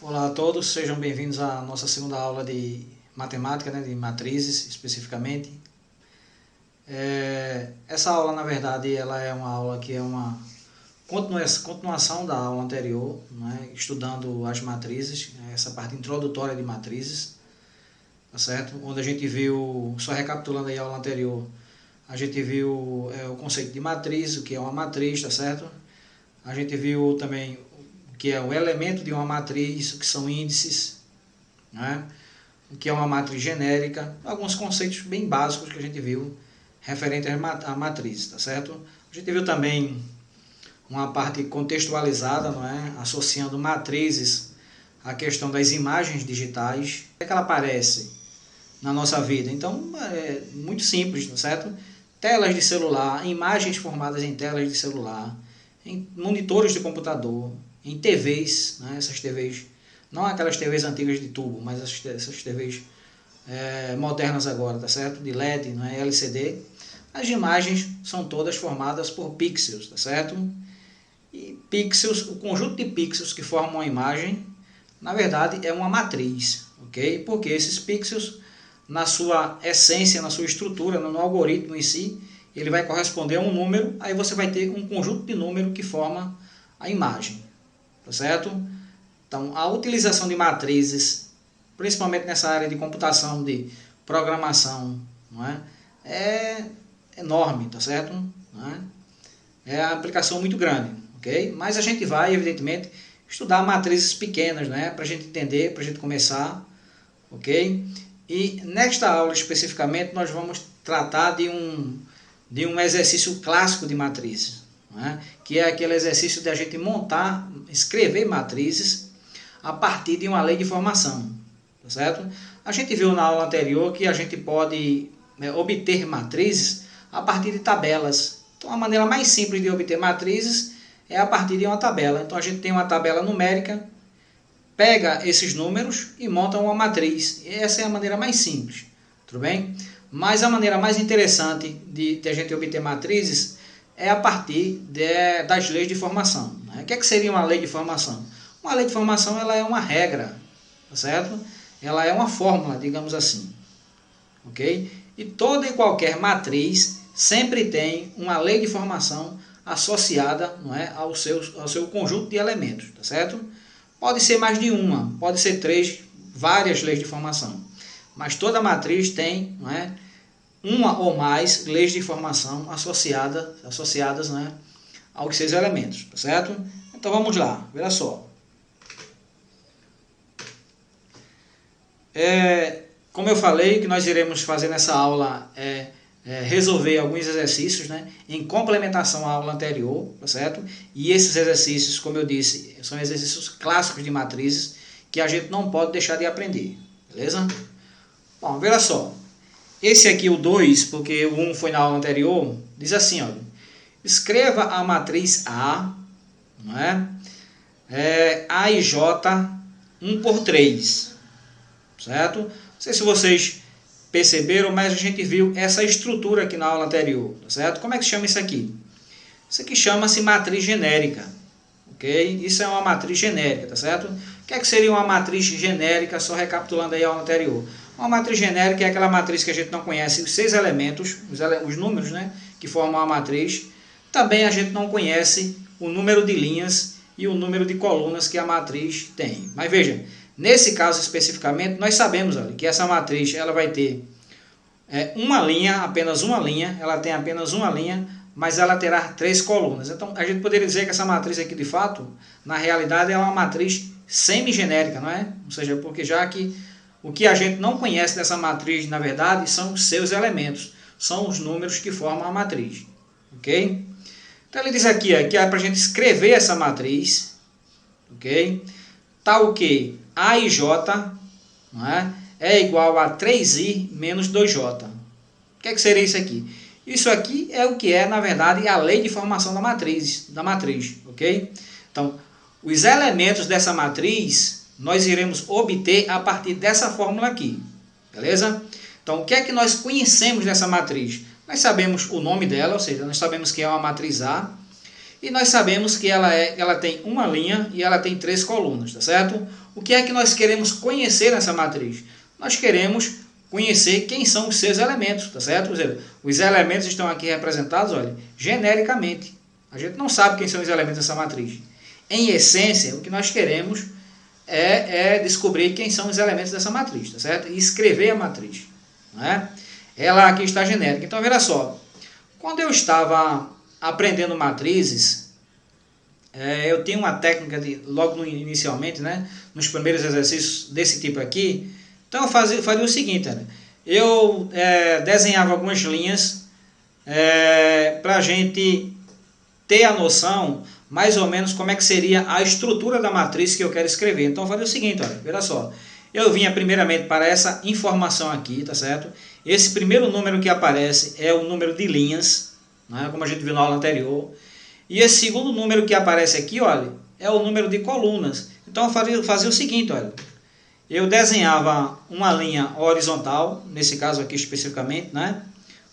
Olá a todos, sejam bem-vindos à nossa segunda aula de matemática, de matrizes especificamente. Essa aula, na verdade, ela é uma aula que é uma continuação da aula anterior, estudando as matrizes, essa parte introdutória de matrizes, tá certo? Onde a gente viu, só recapitulando aí a aula anterior, a gente viu o conceito de matriz, o que é uma matriz, tá certo? A gente viu também o que é o elemento de uma matriz, o que são índices, né? O que é uma matriz genérica, alguns conceitos bem básicos que a gente viu referente à matriz, tá certo? A gente viu também uma parte contextualizada, não é? Associando matrizes à questão das imagens digitais. Como é que ela aparece na nossa vida? Então, é muito simples, tá certo? Telas de celular, imagens formadas em telas de celular, em monitores de computador, em TVs, né? Essas TVs, não aquelas TVs antigas de tubo, mas essas TVs modernas agora, tá certo? De LED, não é LCD. As imagens são todas formadas por pixels, tá certo? E pixels, o conjunto de pixels que formam a imagem, na verdade é uma matriz, ok? Porque esses pixels, na sua essência, na sua estrutura, no algoritmo em si, ele vai corresponder a um número, aí você vai ter um conjunto de números que forma a imagem, tá certo? Então, a utilização de matrizes, principalmente nessa área de computação, de programação, não é enorme, tá certo? Não é a aplicação muito grande, ok? Mas a gente vai, evidentemente, estudar matrizes pequenas, né? Para a gente entender, para a gente começar, ok? E nesta aula especificamente nós vamos tratar de um exercício clássico de matrizes, né? Que é aquele exercício de a gente montar, escrever matrizes a partir de uma lei de formação, tá certo? A gente viu na aula anterior que a gente pode obter matrizes a partir de tabelas. Então, a maneira mais simples de obter matrizes é a partir de uma tabela. Então, a gente tem uma tabela numérica, pega esses números e monta uma matriz. Essa é a maneira mais simples, tudo bem? Mas a maneira mais interessante de a gente obter matrizes é a partir das leis de formação, né? O que seria uma lei de formação? Uma lei de formação ela é uma regra, tá certo? Ela é uma fórmula, digamos assim, ok? E toda e qualquer matriz sempre tem uma lei de formação associada, não é, ao seu conjunto de elementos, tá certo? Pode ser mais de uma, pode ser três, várias leis de formação, mas toda matriz tem, não é, uma ou mais leis de formação associadas, não é, aos seus elementos, tá certo? Então vamos lá, veja só. Como eu falei, o que nós iremos fazer nessa aula é resolver alguns exercícios, né, em complementação à aula anterior, tá certo? E esses exercícios, como eu disse, são exercícios clássicos de matrizes que a gente não pode deixar de aprender, beleza? Bom, veja só. Esse aqui, o 2, porque o 1 foi na aula anterior, diz assim, olha, escreva a matriz A, não é? A e J 1 por 3, certo? Não sei se vocês perceberam, mas a gente viu essa estrutura aqui na aula anterior, tá certo? Como é que se chama isso aqui? Isso aqui chama-se matriz genérica, ok? Isso é uma matriz genérica, tá certo? O que seria uma matriz genérica, só recapitulando aí a aula anterior? Uma matriz genérica é aquela matriz que a gente não conhece os 6 elementos, os números, né, que formam a matriz. Também a gente não conhece o número de linhas e o número de colunas que a matriz tem. Mas veja, nesse caso especificamente, nós sabemos, olha, que essa matriz ela vai ter uma linha, apenas uma linha, ela tem apenas uma linha, mas ela terá 3 colunas. Então, a gente poderia dizer que essa matriz aqui, de fato, na realidade, é uma matriz semigenérica, não é? Ou seja, porque já que o que a gente não conhece dessa matriz, na verdade, são os seus elementos, são os números que formam a matriz, ok? Então, ele diz aqui que é para a gente escrever essa matriz, ok? Tal que A e J, não é igual a 3i menos 2j. O que seria isso aqui? Isso aqui é o que é, na verdade, a lei de formação da matriz, ok? Então, os elementos dessa matriz nós iremos obter a partir dessa fórmula aqui, beleza? Então, o que é que nós conhecemos dessa matriz? Nós sabemos o nome dela, ou seja, nós sabemos que é uma matriz A, e nós sabemos que ela tem uma linha e ela tem 3 colunas, tá certo? O que é que nós queremos conhecer nessa matriz? Nós queremos conhecer quem são os seus elementos, tá certo? Os elementos estão aqui representados, olha, genericamente. A gente não sabe quem são os elementos dessa matriz. Em essência, o que nós queremos é descobrir quem são os elementos dessa matriz, tá certo? E escrever a matriz, né? Ela aqui está genérica. Então, veja só, quando eu estava aprendendo matrizes, eu tinha uma técnica logo inicialmente, né, nos primeiros exercícios desse tipo aqui. Então eu faria o seguinte, né, eu desenhava algumas linhas para a gente ter a noção mais ou menos como é que seria a estrutura da matriz que eu quero escrever. Então eu faria o seguinte, olha, veja só, eu vinha primeiramente para essa informação aqui, tá certo? Esse primeiro número que aparece é o número de linhas, né, como a gente viu na aula anterior. E esse segundo número que aparece aqui, olha, é o número de colunas. Então eu fazia o seguinte, olha, eu desenhava uma linha horizontal, nesse caso aqui especificamente, né?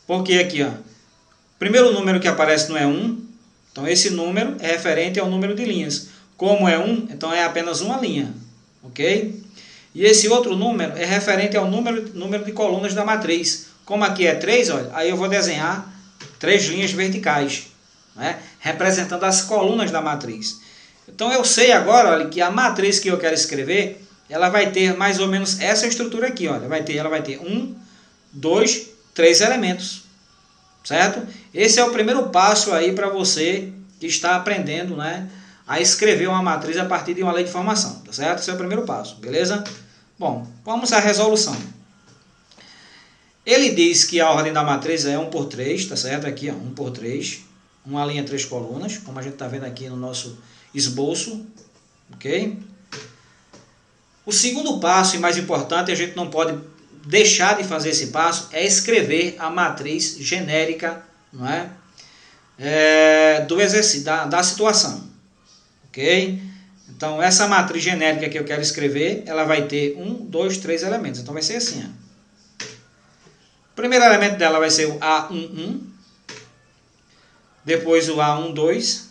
Porque aqui, ó, o primeiro número que aparece não é 1, então esse número é referente ao número de linhas. Como é 1, então é apenas uma linha, ok? E esse outro número é referente ao número de colunas da matriz. Como aqui é 3, olha, aí eu vou desenhar 3 linhas verticais, né, representando as colunas da matriz. Então eu sei agora, olha, que a matriz que eu quero escrever, ela vai ter mais ou menos essa estrutura aqui, olha, ela vai ter 1, 2, 3 elementos, certo? Esse é o primeiro passo aí para você que está aprendendo, né, a escrever uma matriz a partir de uma lei de formação, tá certo? Esse é o primeiro passo, beleza? Bom, vamos à resolução. Ele diz que a ordem da matriz é 1 por 3, tá certo? Aqui, ó, 1 por 3, uma linha, 3 colunas, como a gente está vendo aqui no nosso esboço, ok? O segundo passo, e mais importante, a gente não pode deixar de fazer esse passo, é escrever a matriz genérica, não é? Do exercício, da situação, ok? Então, essa matriz genérica que eu quero escrever, ela vai ter 1, 2, 3 elementos. Então, vai ser assim, ó. O primeiro elemento dela vai ser o A11, depois o A12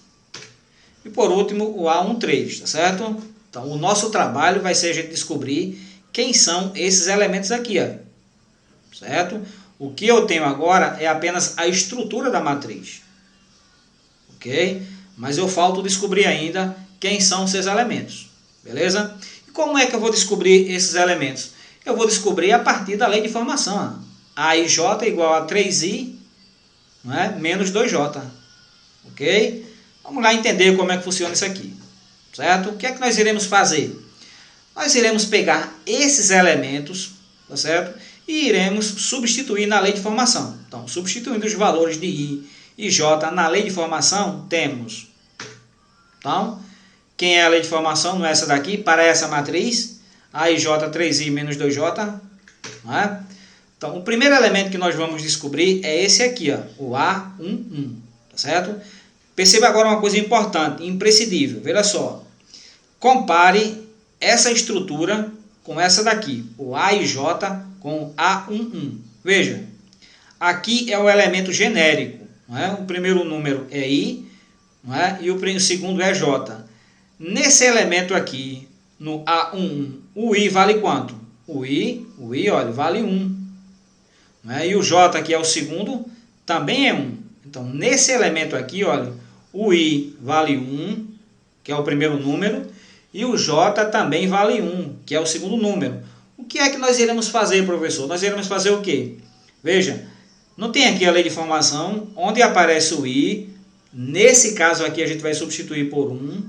e por último o A13, tá certo? Então o nosso trabalho vai ser a gente descobrir quem são esses elementos aqui, ó, certo? O que eu tenho agora é apenas a estrutura da matriz, ok? Mas eu falto descobrir ainda quem são esses elementos, beleza? E como é que eu vou descobrir esses elementos? Eu vou descobrir a partir da lei de formação, ó. AIJ é igual a 3I, não é? Menos 2J. Ok? Vamos lá entender como é que funciona isso aqui. Certo? O que é que nós iremos fazer? Nós iremos pegar esses elementos, tá certo? E iremos substituir na lei de formação. Então, substituindo os valores de I e J na lei de formação, temos. Então, quem é a lei de formação? Não é essa daqui, para essa matriz. AIJ 3I menos 2J. Não é? Então, o primeiro elemento que nós vamos descobrir é esse aqui, ó, o A11, tá certo? Perceba agora uma coisa importante, imprescindível, veja só. Compare essa estrutura com essa daqui, o A e J com o A11. Veja, aqui é o elemento genérico, não é? O primeiro número é I, não é? E o segundo é J. Nesse elemento aqui, no A11, o I vale quanto? O I, olha, vale 1. E o J, que é o segundo, também é 1. Então, nesse elemento aqui, olha, o I vale 1, que é o primeiro número, e o J também vale 1, que é o segundo número. O que é que nós iremos fazer, professor? Nós iremos fazer o quê? Veja, não tem aqui a lei de formação, onde aparece o I, nesse caso aqui a gente vai substituir por 1,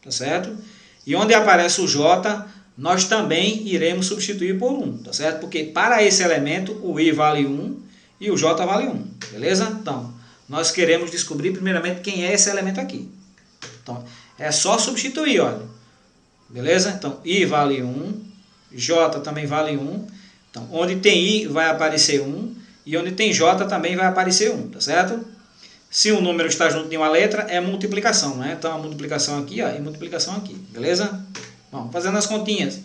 tá certo? E onde aparece o J, nós também iremos substituir por 1, tá certo? Porque para esse elemento o I vale 1 e o J vale 1, beleza? Então, nós queremos descobrir primeiramente quem é esse elemento aqui. Então, é só substituir, olha. Beleza? Então, I vale 1, J também vale 1. Então, onde tem I vai aparecer 1 e onde tem J também vai aparecer 1, tá certo? Se o número está junto de uma letra, é multiplicação, né? Então, a multiplicação aqui, ó, e multiplicação aqui, beleza? Bom, fazendo as continhas.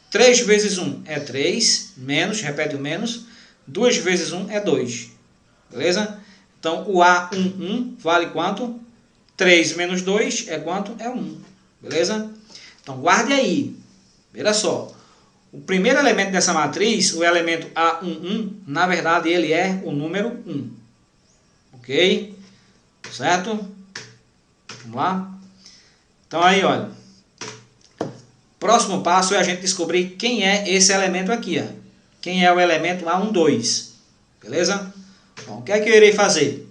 3 vezes 1 é 3, menos, repete o menos. 2 vezes 1 é 2, beleza? Então, o A11 vale quanto? 3 menos 2 é quanto? É 1, beleza? Então, guarde aí. Veja só, o primeiro elemento dessa matriz, o elemento A11, na verdade ele é o número 1. Ok? Certo? Vamos lá? Então aí, olha. Próximo passo é a gente descobrir quem é esse elemento aqui, ó. Quem é o elemento A12. Beleza? Bom, o que é que eu irei fazer?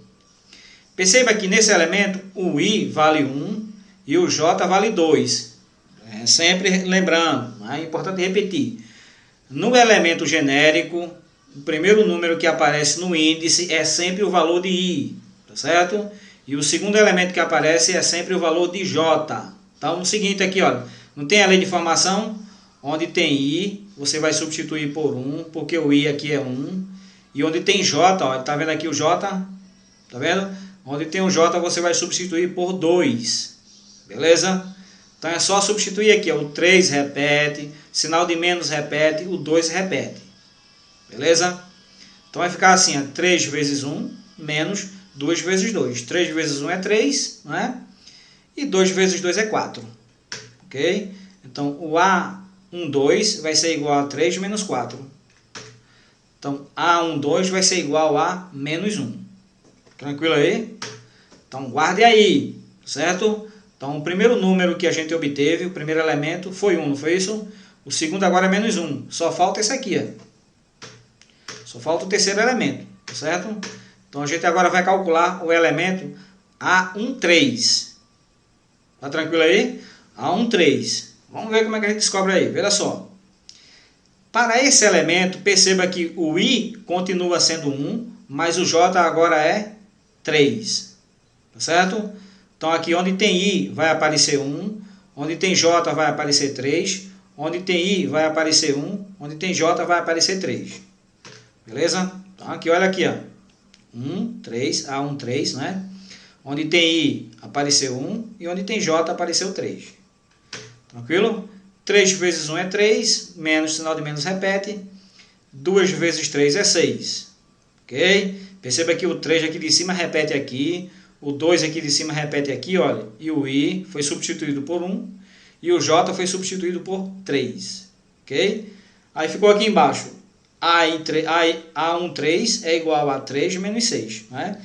Perceba que nesse elemento o I vale 1 e o J vale 2. Sempre lembrando, é importante repetir. No elemento genérico, o primeiro número que aparece no índice é sempre o valor de I, tá certo? E o segundo elemento que aparece é sempre o valor de J. Então, o seguinte aqui, olha, não tem a lei de formação? Onde tem I, você vai substituir por 1, porque o I aqui é 1. E onde tem J, ó, tá vendo aqui o J? Tá vendo? Onde tem o J, você vai substituir por 2. Beleza? Então é só substituir aqui, ó, o 3 repete, sinal de menos repete, o 2 repete. Beleza? Então vai ficar assim, ó, 3 vezes 1 menos 2 vezes 2. 3 vezes 1 é 3, não é? E 2 vezes 2 é 4. Ok? Então o A12 vai ser igual a 3 menos 4. Então A12 vai ser igual a menos 1. Tranquilo aí? Então guarde aí, certo? Então o primeiro número que a gente obteve, o primeiro elemento foi 1, não foi isso? O segundo agora é menos 1. Só falta esse aqui, ó. Só falta o terceiro elemento, certo? Então a gente agora vai calcular o elemento A13. Tá tranquilo aí? A13. Vamos ver como é que a gente descobre aí. Veja só. Para esse elemento, perceba que o I continua sendo 1, mas o J agora é 3. Tá certo? Então aqui onde tem I vai aparecer 1, onde tem J vai aparecer 3, onde tem I vai aparecer 1, onde tem J vai aparecer 3. Beleza? Então aqui, olha aqui, ó. 1, 3, A1, 3, né? Onde tem I apareceu 1 e onde tem J apareceu 3. Tranquilo? 3 vezes 1 é 3, menos sinal de menos repete. 2 vezes 3 é 6. Ok? Perceba que o 3 aqui de cima repete aqui. O 2 aqui de cima repete aqui, olha. E o I foi substituído por 1. E o J foi substituído por 3. Ok? Aí ficou aqui embaixo. A13 é igual a 3 menos 6. Né?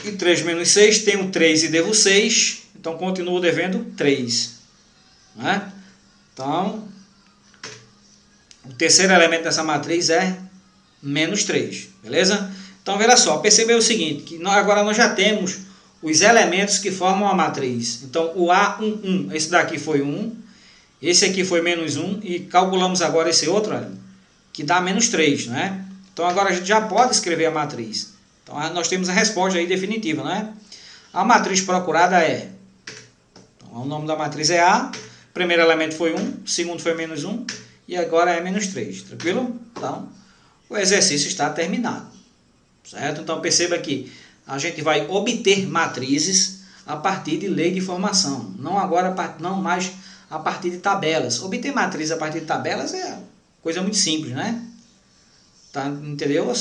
E 3 menos 6 tem o 3 e devo 6. Então continuo devendo 3. Né? Então, o terceiro elemento dessa matriz é menos 3. Beleza? Então, veja só, percebeu o seguinte, que agora nós já temos os elementos que formam a matriz. Então, o A11, esse daqui foi 1, esse aqui foi menos 1, e calculamos agora esse outro, olha, que dá menos 3, né? Então, agora a gente já pode escrever a matriz. Então, nós temos a resposta aí definitiva, né? A matriz procurada é, então, o nome da matriz é A, o primeiro elemento foi 1, o segundo foi menos 1, e agora é menos 3, tranquilo? Então, o exercício está terminado. Certo? Então perceba que a gente vai obter matrizes a partir de lei de formação, não mais a partir de tabelas. Obter matrizes a partir de tabelas é coisa muito simples, né? Tá, entendeu?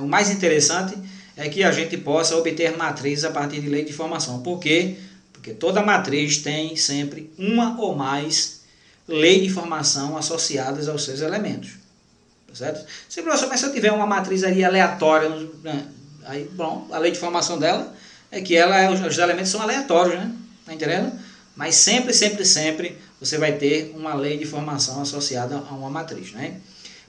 O mais interessante é que a gente possa obter matrizes a partir de lei de formação. Por quê? Porque toda matriz tem sempre uma ou mais lei de formação associadas aos seus elementos. Certo? Se, professor, mas se eu tiver uma matriz ali aleatória, né? Aí, bom, a lei de formação dela é que os elementos são aleatórios, né? Tá entendendo? Mas sempre você vai ter uma lei de formação associada a uma matriz, né?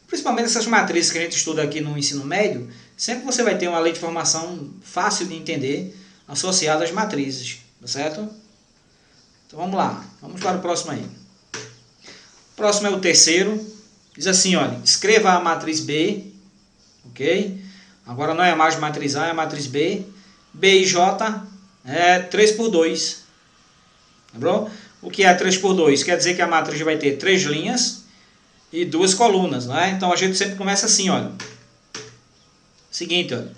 Principalmente essas matrizes que a gente estuda aqui no ensino médio, sempre você vai ter uma lei de formação fácil de entender associada às matrizes, tá certo? Então vamos lá, vamos para o próximo aí. O próximo é o terceiro. Diz assim, olha, escreva a matriz B, ok? Agora não é mais matriz A, é matriz B. B e J é 3 por 2. Lembrou? O que é 3 por 2? Quer dizer que a matriz vai ter 3 linhas e 2 colunas, né? Então a gente sempre começa assim, olha. Seguinte, olha.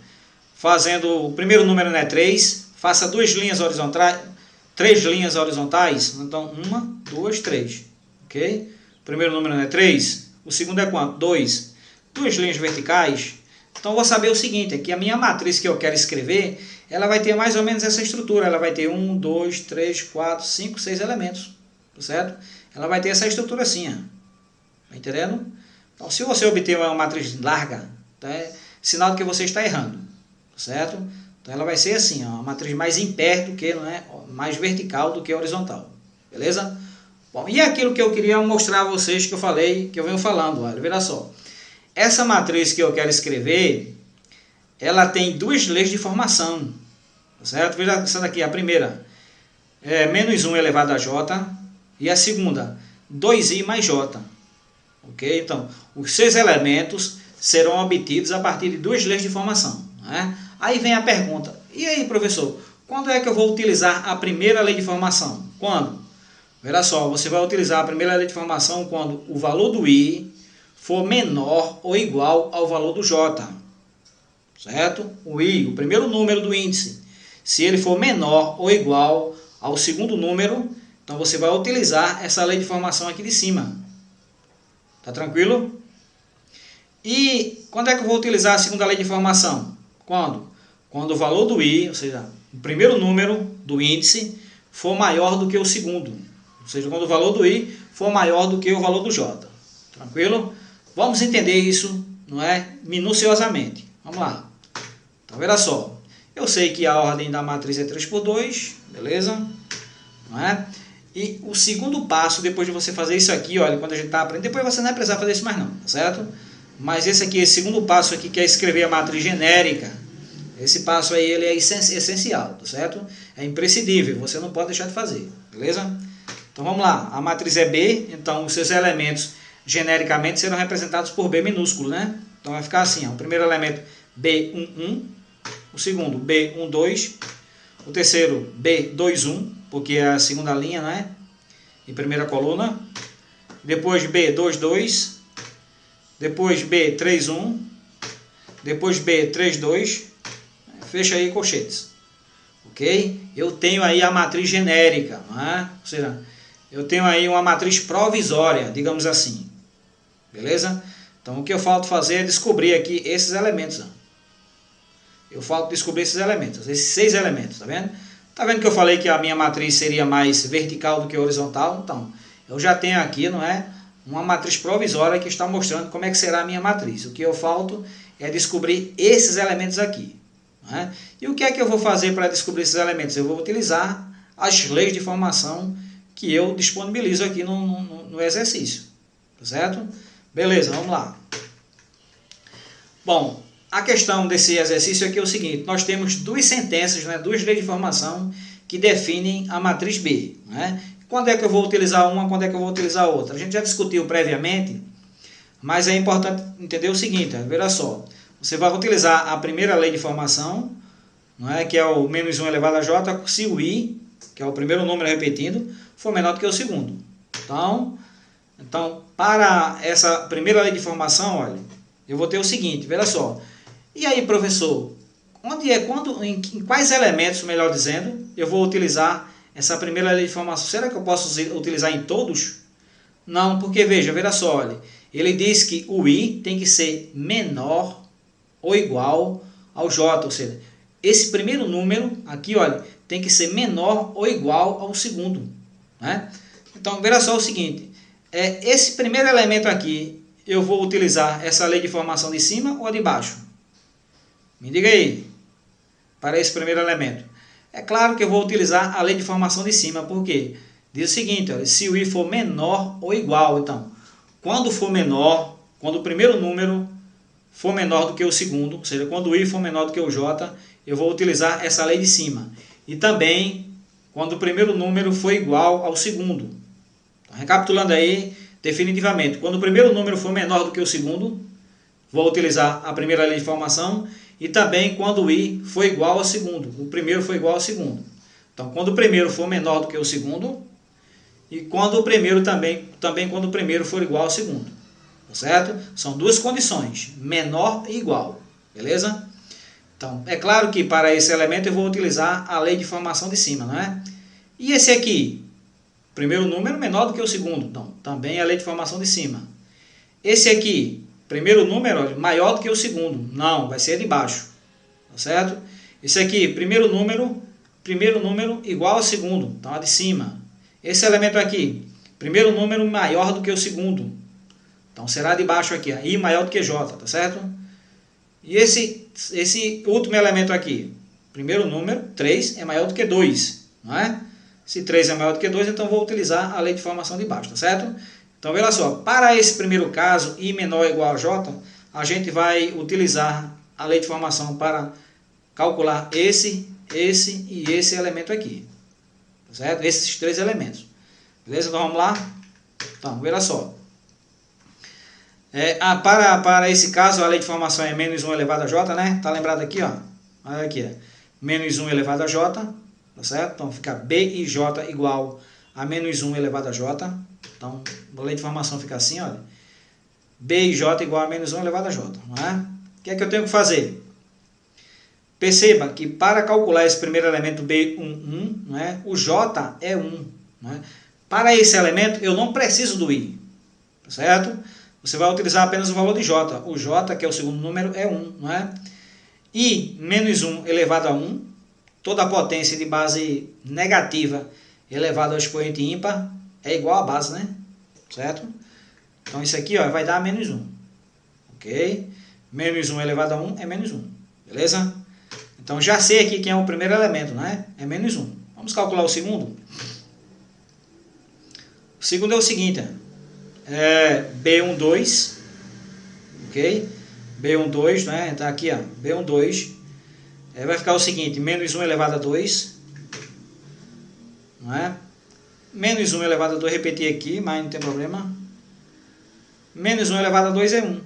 Fazendo o primeiro número não é 3, faça 2 linhas horizontais, 3 linhas horizontais. Então 1, 2, 3, ok? O primeiro número não é 3. O segundo é quanto? 2. 2 linhas verticais. Então, eu vou saber o seguinte, é que a minha matriz que eu quero escrever, ela vai ter mais ou menos essa estrutura. Ela vai ter 1, 2, 3, 4, 5, 6 elementos. Certo? ela vai ter essa estrutura assim, ó. Tá entendendo? Então, se você obter uma matriz larga, tá, é sinal de que você está errando, certo? Então, ela vai ser assim, ó, uma matriz mais em pé do que, não é, mais vertical do que horizontal, beleza? Bom, e aquilo que eu queria mostrar a vocês, que eu falei, que eu venho falando, olha, veja só. Essa matriz que eu quero escrever, ela tem duas leis de formação, certo? Veja essa daqui, a primeira é menos 1 elevado a j, e a segunda, 2i mais j. Ok? Então, os seus elementos serão obtidos a partir de duas leis de formação, né? Aí vem a pergunta, e aí, professor, quando é que eu vou utilizar a primeira lei de formação? Quando? Veja só, você vai utilizar a primeira lei de formação quando o valor do i for menor ou igual ao valor do j, certo? O i, o primeiro número do índice, se ele for menor ou igual ao segundo número, então você vai utilizar essa lei de formação aqui de cima. Tá tranquilo? E quando é que eu vou utilizar a segunda lei de formação? Quando? Quando o valor do i, ou seja, o primeiro número do índice, for maior do que o segundo. Ou seja, quando o valor do i for maior do que o valor do j. Tranquilo? Vamos entender isso, não é, minuciosamente. Vamos lá. Então, veja só. Eu sei que a ordem da matriz é 3 por 2, beleza? Não é? E o segundo passo, depois de você fazer isso aqui, olha, quando a gente está aprendendo, depois você não vai precisar fazer isso mais não, tá certo? Mas esse aqui, esse segundo passo aqui, que é escrever a matriz genérica, esse passo aí, ele é essencial, tá certo? É imprescindível, você não pode deixar de fazer, beleza? Então vamos lá, a matriz é B, então os seus elementos genericamente serão representados por B minúsculo, né? Então vai ficar assim, ó, o primeiro elemento B11, o segundo B12, o terceiro B21, porque é a segunda linha, né? Em primeira coluna. Depois B22, depois B31, depois B32, fecha aí colchetes, ok? Eu tenho aí a matriz genérica, não é? Ou seja, eu tenho aí uma matriz provisória, digamos assim, beleza? Então o que eu falta fazer é descobrir aqui esses elementos, ó. Eu falto descobrir esses elementos, esses 6 elementos, tá vendo? Tá vendo que eu falei que a minha matriz seria mais vertical do que horizontal? Então, eu já tenho aqui, não é, uma matriz provisória que está mostrando como é que será a minha matriz. O que eu falto é descobrir esses elementos aqui, não é? E o que é que eu vou fazer para descobrir esses elementos? Eu vou utilizar as leis de formação que eu disponibilizo aqui no exercício, tá certo? Beleza, vamos lá. Bom, a questão desse exercício aqui é o seguinte, nós temos duas sentenças, né, duas leis de formação que definem a matriz B, né? Quando é que eu vou utilizar uma, quando é que eu vou utilizar a outra? A gente já discutiu previamente, mas é importante entender o seguinte, veja só, você vai utilizar a primeira lei de formação, não é, que é o menos 1 elevado a j, se o i, que é o primeiro número repetindo, for menor do que o segundo. Então, para essa primeira lei de formação, olha, eu vou ter o seguinte, veja só. E aí, professor, em quais elementos, melhor dizendo, eu vou utilizar essa primeira lei de formação? Será que eu posso utilizar em todos? Não, porque veja só, olha, ele diz que o i tem que ser menor ou igual ao j, ou seja, esse primeiro número aqui, olha, tem que ser menor ou igual ao segundo, né? Então, veja só o seguinte, esse primeiro elemento aqui, eu vou utilizar essa lei de formação de cima ou de baixo? Me diga aí, para esse primeiro elemento. É claro que eu vou utilizar a lei de formação de cima, porque diz o seguinte, olha, se o i for menor ou igual, então, quando for menor, quando o primeiro número for menor do que o segundo, ou seja, quando o i for menor do que o j, eu vou utilizar essa lei de cima. E também, quando o primeiro número for igual ao segundo. Então, recapitulando aí, definitivamente, quando o primeiro número for menor do que o segundo, vou utilizar a primeira lei de formação, e também quando o i for igual ao segundo, o primeiro for igual ao segundo. Então, quando o primeiro for menor do que o segundo, e quando o primeiro também quando o primeiro for igual ao segundo. Tá certo? São duas condições, menor e igual. Beleza? Então, é claro que para esse elemento eu vou utilizar a lei de formação de cima, não é? E esse aqui, primeiro número menor do que o segundo, então, também é a lei de formação de cima. Esse aqui, primeiro número maior do que o segundo, não, vai ser de baixo, tá certo? Esse aqui, primeiro número igual ao segundo, então é de cima. Esse elemento aqui, primeiro número maior do que o segundo. Então será de baixo aqui, I maior do que J, tá certo? E esse último elemento aqui, primeiro número, 3, é maior do que 2, não é? Se 3 é maior do que 2, então vou utilizar a lei de formação de baixo, tá certo? Então, veja só, para esse primeiro caso, I menor ou igual a J, a gente vai utilizar a lei de formação para calcular esse e esse elemento aqui, tá certo? Esses três elementos, beleza? Então, vamos lá? Então, veja só. Para esse caso, a lei de formação é menos 1 elevado a J, né? Tá lembrado aqui, ó? Olha aqui, menos 1 elevado a J, tá certo? Então, fica B e J igual a menos 1 elevado a J. Então, a lei de formação fica assim, olha. B e J igual a menos 1 elevado a J, não é? O que é que eu tenho que fazer? Perceba que para calcular esse primeiro elemento B11, não é? O J é 1. Não é? Para esse elemento, eu não preciso do I, tá certo? Você vai utilizar apenas o valor de J. O J, que é o segundo número, é 1, não é? I menos 1 elevado a 1, toda a potência de base negativa elevado ao expoente ímpar é igual à base, né? Certo? Então, isso aqui ó, vai dar menos 1. Ok? Menos 1 elevado a 1 é menos 1. Beleza? Então, já sei aqui quem é o primeiro elemento, né? É menos 1. Vamos calcular o segundo? O segundo é o seguinte, B12, ok? B12, né? Então, aqui, ó, B12, vai ficar o seguinte, menos 1 elevado a 2, não é? Menos 1 elevado a 2, repetir aqui, mas não tem problema. Menos 1 elevado a 2 é 1,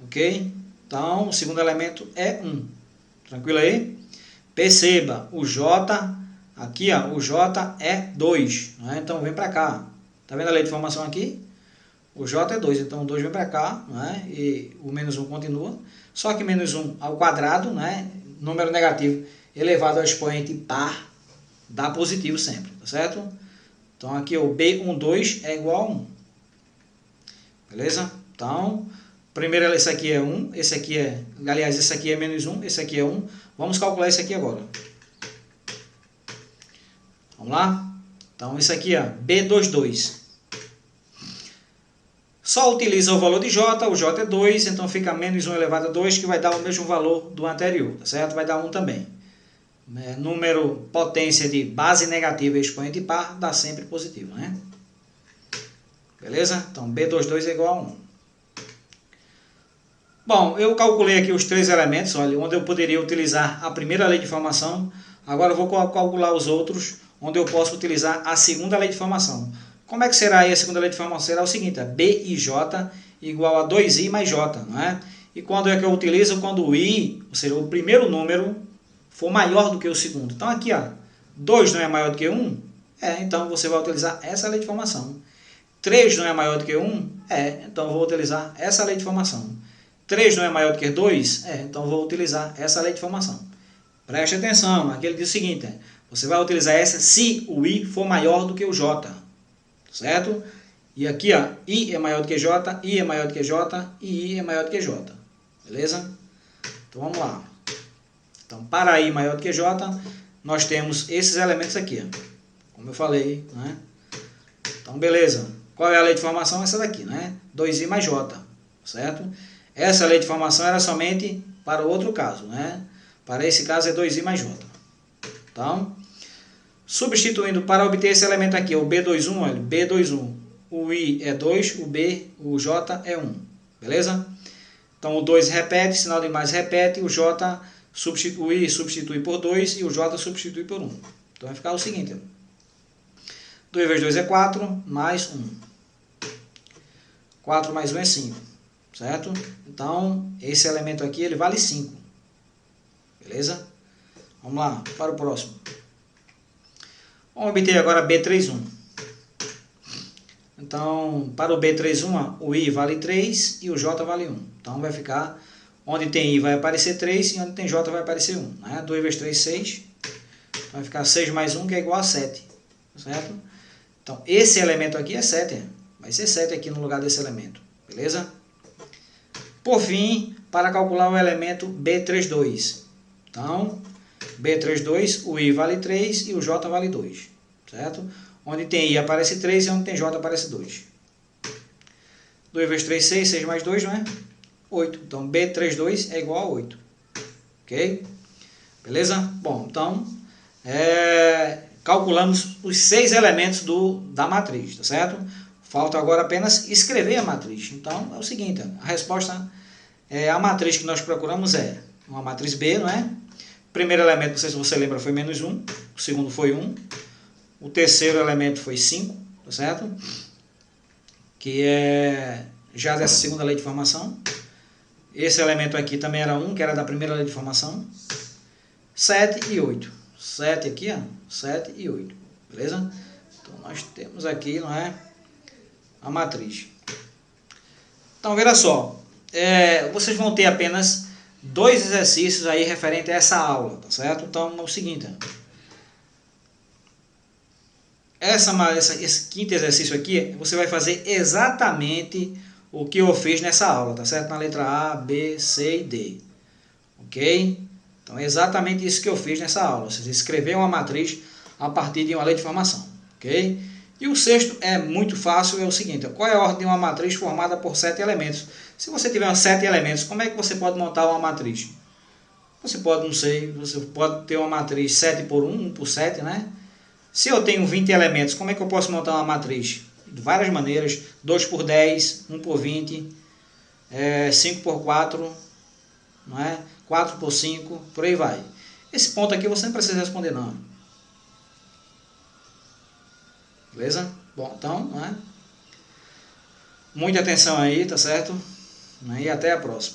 ok? Então, o segundo elemento é 1. Tranquilo aí? Perceba, o J, aqui, ó, o J é 2, né? Então, vem para cá. Tá vendo a lei de formação aqui? O J é 2, então o 2 vem para cá, né? E o menos 1 continua. Só que menos 1 ao quadrado, né? Número negativo elevado ao expoente par, dá positivo sempre, tá certo? Então, aqui o B12 é igual a 1. Beleza? Então, primeiro esse aqui é 1, esse aqui é... Aliás, esse aqui é menos 1, esse aqui é 1. Vamos calcular esse aqui agora. Vamos lá? Então, esse aqui é B22. Só utiliza o valor de J, o J é 2, então fica menos 1 elevado a 2, que vai dar o mesmo valor do anterior, tá certo? Vai dar 1 também. Número, potência de base negativa e expoente par, dá sempre positivo, né? Beleza? Então, B22 é igual a 1. Bom, eu calculei aqui os três elementos, olha, onde eu poderia utilizar a primeira lei de formação. Agora eu vou calcular os outros, onde eu posso utilizar a segunda lei de formação. Como é que será aí a segunda lei de formação? Será o seguinte, B e J igual a 2I mais J, não é? E quando é que eu utilizo? Quando o I, ou seja, o primeiro número, for maior do que o segundo. Então aqui, ó, 2 não é maior do que 1? Então você vai utilizar essa lei de formação. 3 não é maior do que 1? Então eu vou utilizar essa lei de formação. 3 não é maior do que 2? Então eu vou utilizar essa lei de formação. Preste atenção, aqui ele diz o seguinte, você vai utilizar essa se o I for maior do que o J, certo? E aqui, ó, I é maior do que J, I é maior do que J e I é maior do que J, beleza? Então vamos lá. Então, para I maior do que J, nós temos esses elementos aqui, ó, como eu falei, né? Então, beleza. Qual é a lei de formação? Essa daqui, né? 2I mais J, certo? Essa lei de formação era somente para o outro caso, né? Para esse caso é 2I mais J. Então, substituindo para obter esse elemento aqui, o B21, olha, B21, o I é 2, o J é 1, beleza? Então, o 2 repete, sinal de mais repete, o J substitui por 2 e o J substitui por 1. Então, vai ficar o seguinte, 2 vezes 2 é 4, mais 1. 4 mais 1 é 5, certo? Então, esse elemento aqui, ele vale 5. Beleza? Vamos lá, para o próximo. Vamos obter agora B31. Então, para o B31, o I vale 3 e o J vale 1. Então, vai ficar, onde tem I vai aparecer 3 e onde tem J vai aparecer 1. Né? 2 vezes 3, 6. Vai ficar 6 mais 1, que é igual a 7. Certo? Então, esse elemento aqui é 7. Vai ser 7 aqui no lugar desse elemento. Beleza? Por fim, para calcular o elemento B32. Então, B32, o I vale 3 e o J vale 2. Certo? Onde tem I aparece 3 e onde tem J aparece 2. 2 vezes 3, 6, 6 mais 2, não é? 8. Então, B32 é igual a 8. Ok? Beleza? Bom, então, calculamos os 6 elementos da matriz, tá certo? Falta agora apenas escrever a matriz. Então, é o seguinte, a resposta, a matriz que nós procuramos é uma matriz B, não é? O primeiro elemento, não sei se você lembra, foi menos 1. O segundo foi 1. O terceiro elemento foi 5, tá certo? Que é já dessa segunda lei de formação. Esse elemento aqui também era 1, que era da primeira lei de formação. 7 e 8. 7 aqui, ó. 7 e 8. Beleza? Então, nós temos aqui, não é? A matriz. Então, veja só. Vocês vão ter apenas 2 exercícios aí referente a essa aula, tá certo? Então, é o seguinte. Esse quinto exercício aqui, você vai fazer exatamente o que eu fiz nessa aula, tá certo? Na letra A, B, C e D. Ok? Então, é exatamente isso que eu fiz nessa aula. Você escrever uma matriz a partir de uma lei de formação. Ok? E o sexto é muito fácil, é o seguinte. Qual é a ordem de uma matriz formada por 7 elementos? Se você tiver 7 elementos, como é que você pode montar uma matriz? Você pode, não sei, você pode ter uma matriz 7 por 1, 1 por 7, né? Se eu tenho 20 elementos, como é que eu posso montar uma matriz? De várias maneiras. 2 por 10, 1 por 20, 5 por 4, não é? 4 por 5, por aí vai. Esse ponto aqui você não precisa responder não. Beleza? Bom, então, não é? Muita atenção aí, tá certo? E até a próxima.